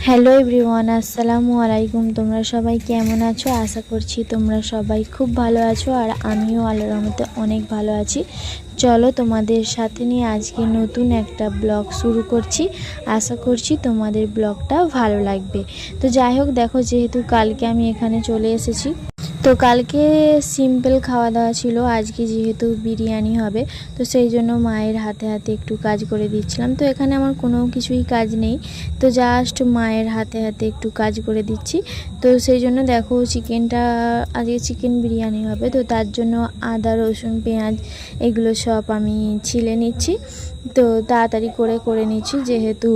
Hello everyone, আসসালামু আলাইকুম। তোমরা সবাই কেমন আছো? আশা করছি তোমরা সবাই খুব ভালো আছো, আর আমিও আল্লাহর রহমতে অনেক ভালো আছি। চলো তোমাদের সাথে নিয়ে আজকে নতুন একটা ব্লগ শুরু করছি। আশা করছি তোমাদের ব্লগটা ভালো লাগবে। তো যাই হোক, দেখো যেহেতু কালকে আমি এখানে চলে এসেছি, তো কালকে সিম্পল খাওয়া দাওয়া ছিল, আজকে যেহেতু বিরিয়ানি হবে তো সেই জন্য মায়ের হাতে হাতে একটু কাজ করে দিচ্ছিলাম। তো এখানে আমার কোনো কিছুই কাজ নেই, তো জাস্ট মায়ের হাতে হাতে একটু কাজ করে দিচ্ছি। তো সেই জন্য দেখো চিকেনটা, আজকে চিকেন বিরিয়ানি হবে, তো তার জন্য আদা রসুন পেঁয়াজ এগুলো সব আমি ছিলে নিচ্ছি। তো তাড়াতাড়ি করে নিচ্ছি, যেহেতু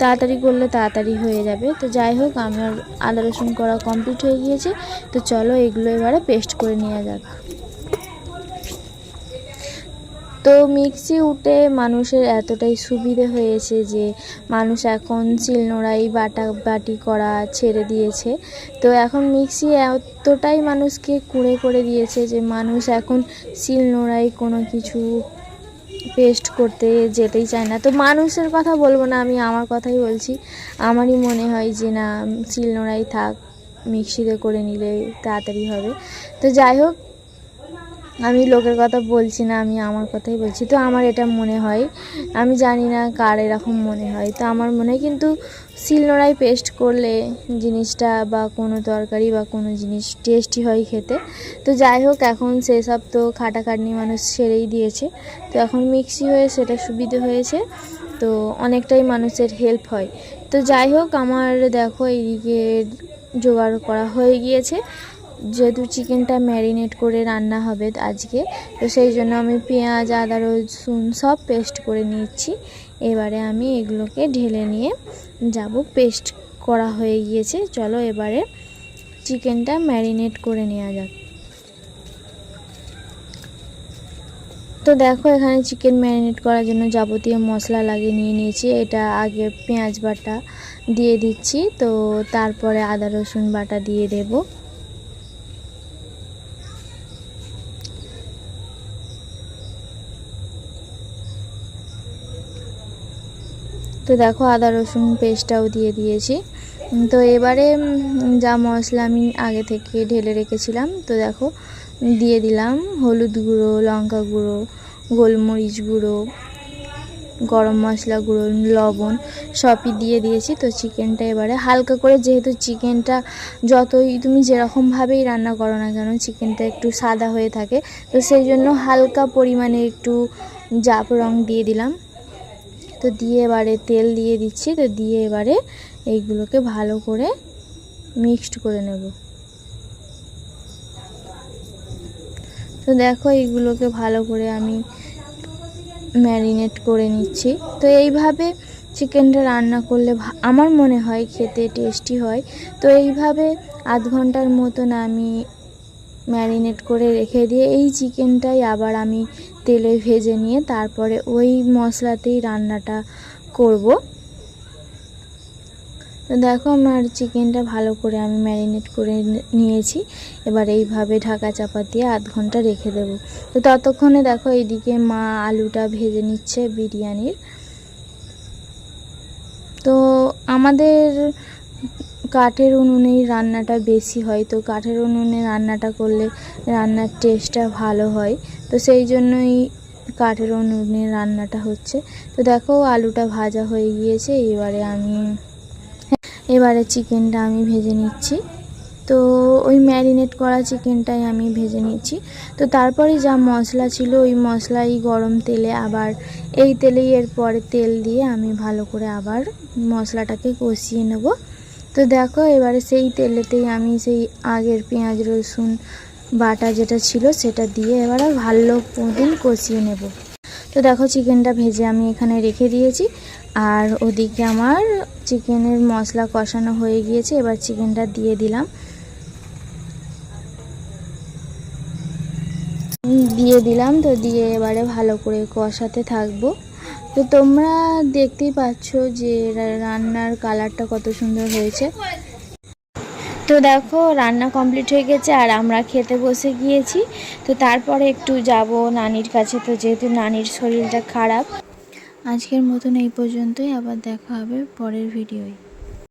তাড়াতাড়ি করলে তাড়াতাড়ি হয়ে যাবে। তো যাই হোক, আমার আদা রসুন করা কমপ্লিট হয়ে গিয়েছে। তো চলো এগুলো এবারে পেস্ট করে নেওয়া যাক। তো মিক্সি উঠে মানুষের এতটাই সুবিধে হয়েছে যে মানুষ এখন শিলনোড়াই বাটি করা ছেড়ে দিয়েছে। তো এখন মিক্সি এতটাই মানুষকে করে দিয়েছে যে মানুষ এখন শিলনোড়াই কোনো কিছু পেস্ট করতে যেতেই চায় না। তো মানুষের কথা বলবো না, আমি আমার কথাই বলছি। আমারই মনে হয় যে না, শিলনোড়াই থাক, মিক্সিতে করে নিলে তাড়াতাড়ি হবে। তো যাই হোক, আমি লোকের কথা বলছি না, আমি আমার কথাই বলছি। তো আমার এটা মনে হয়, আমি জানি না কার এরকম মনে হয়, তো আমার মনে হয় কিন্তু শিলনোড়ায় পেস্ট করলে জিনিসটা বা কোনো তরকারি বা কোনো জিনিস টেস্টি হয় খেতে। তো যাই হোক, এখন সেসব তো খাটাখাটনি মানুষ ছেড়েই দিয়েছে, তো এখন মিক্সি হয়ে সেটা সুবিধে হয়েছে, তো অনেকটাই মানুষের হেল্প হয়। তো যাই হোক, আমার দেখো এইদিকে জোগাড় করা হয়ে গিয়েছে, যেহেতু চিকেনটা ম্যারিনেট করে রান্না হবে আজকে, তো সেই জন্য আমি পেঁয়াজ আদা রসুন সব পেস্ট করে নিচ্ছি। এবারে আমি এগুলোকে ঢেলে নিয়ে যাব। পেস্ট করা হয়ে গিয়েছে, চলো এবারে চিকেনটা ম্যারিনেট করে নেওয়া যাক। তো দেখো, এখানে চিকেন ম্যারিনেট করার জন্য যাবতীয় মশলা লাগিয়ে নিয়েছি। এটা আগে পেঁয়াজ বাটা দিয়ে দিচ্ছি, তো তারপরে আদা রসুন বাটা দিয়ে দেব। তো দেখো, আদা রসুন পেস্টটাও দিয়ে দিয়েছি। তো এবারে যা মশলা আমি আগে থেকে ঢেলে রেখেছিলাম, তো দেখো দিয়ে দিলাম হলুদ গুঁড়ো, লঙ্কা গুঁড়ো, গোলমরিচ গুঁড়ো, গরম মশলা গুঁড়ো, লবণ সবই দিয়ে দিয়েছি। তো চিকেনটা এবারে হালকা করে, যেহেতু চিকেনটা যতই তুমি যেরকমভাবেই রান্না করো না কেন চিকেনটা একটু সাদা হয়ে থাকে, তো সেই জন্য হালকা পরিমাণে একটু জাফরান দিয়ে দিলাম। তো দিয়ে এবারে তেল দিয়ে দিচ্ছি, তো দিয়ে এবারে এইগুলোকে ভালো করে মিক্সড করে নেব। তো দেখো, এইগুলোকে ভালো করে আমি ম্যারিনেট করে নিচ্ছি। তো এইভাবে চিকেনটা রান্না করলে আমার মনে হয় খেতে টেস্টি হয়। তো এইভাবে আধ ঘন্টার মতন আমি ম্যারিনেট করে রেখে দিয়ে এই চিকেনটাই আবার আমি তেলে ভেজে নিয়ে তারপরে ওই মশলাতেই রান্নাটা করব। তো দেখো, আমার চিকেনটা ভালো করে আমি ম্যারিনেট করে নিয়েছি। এবার এইভাবে ঢাকা চাপা দিয়ে আধ ঘন্টা রেখে দেব। তো ততক্ষণে দেখো এইদিকে মা আলুটা ভেজে নিচ্ছে বিরিয়ানির। তো আমাদের কাঠের উনুনেই রান্নাটা বেশি হয়, তো কাঠের উনুনে রান্নাটা করলে রান্নার টেস্টটা ভালো হয়, তো সেই জন্যই কাঠের উনুনে রান্নাটা হচ্ছে। তো দেখো, আলুটা ভাজা হয়ে গিয়েছে, এবারে চিকেনটা আমি ভেজে নিচ্ছি। তো ওই ম্যারিনেট করা চিকেনটাই আমি ভেজে নিচ্ছি। তো তারপরে যা মশলা ছিল ওই মশলাই গরম তেলে, আবার এই তেলেই এরপরে তেল দিয়ে আমি ভালো করে আবার মশলাটাকে কষিয়ে নেব। তো দেখো, এবারে সেই তেলেতেই আমি সেই আগের পেঁয়াজ রসুন বাটা যেটা ছিল সেটা দিয়ে এবারে ভালো মতন কষিয়ে নেব। তো দেখো, চিকেনটা ভেজে আমি এখানে রেখে দিয়েছি, আর ওদিকে আমার চিকেনের মশলা কষানো হয়ে গিয়েছে। এবার চিকেনটা দিয়ে দিলাম, তো দিয়ে এবারে ভালো করে কষাতে থাকবো। তো তোমরা দেখতেই পাচ্ছ যে রান্নার কালারটা কত সুন্দর হয়েছে। তো দেখো, রান্না কমপ্লিট হয়ে গেছে আর আমরা খেতে বসে গিয়েছি। তো তারপরে একটু যাব নানির কাছে, তো যেহেতু নানির শরীরটা খারাপ। আজকের মতন এই পর্যন্তই, আবার দেখা হবে পরের ভিডিওয়।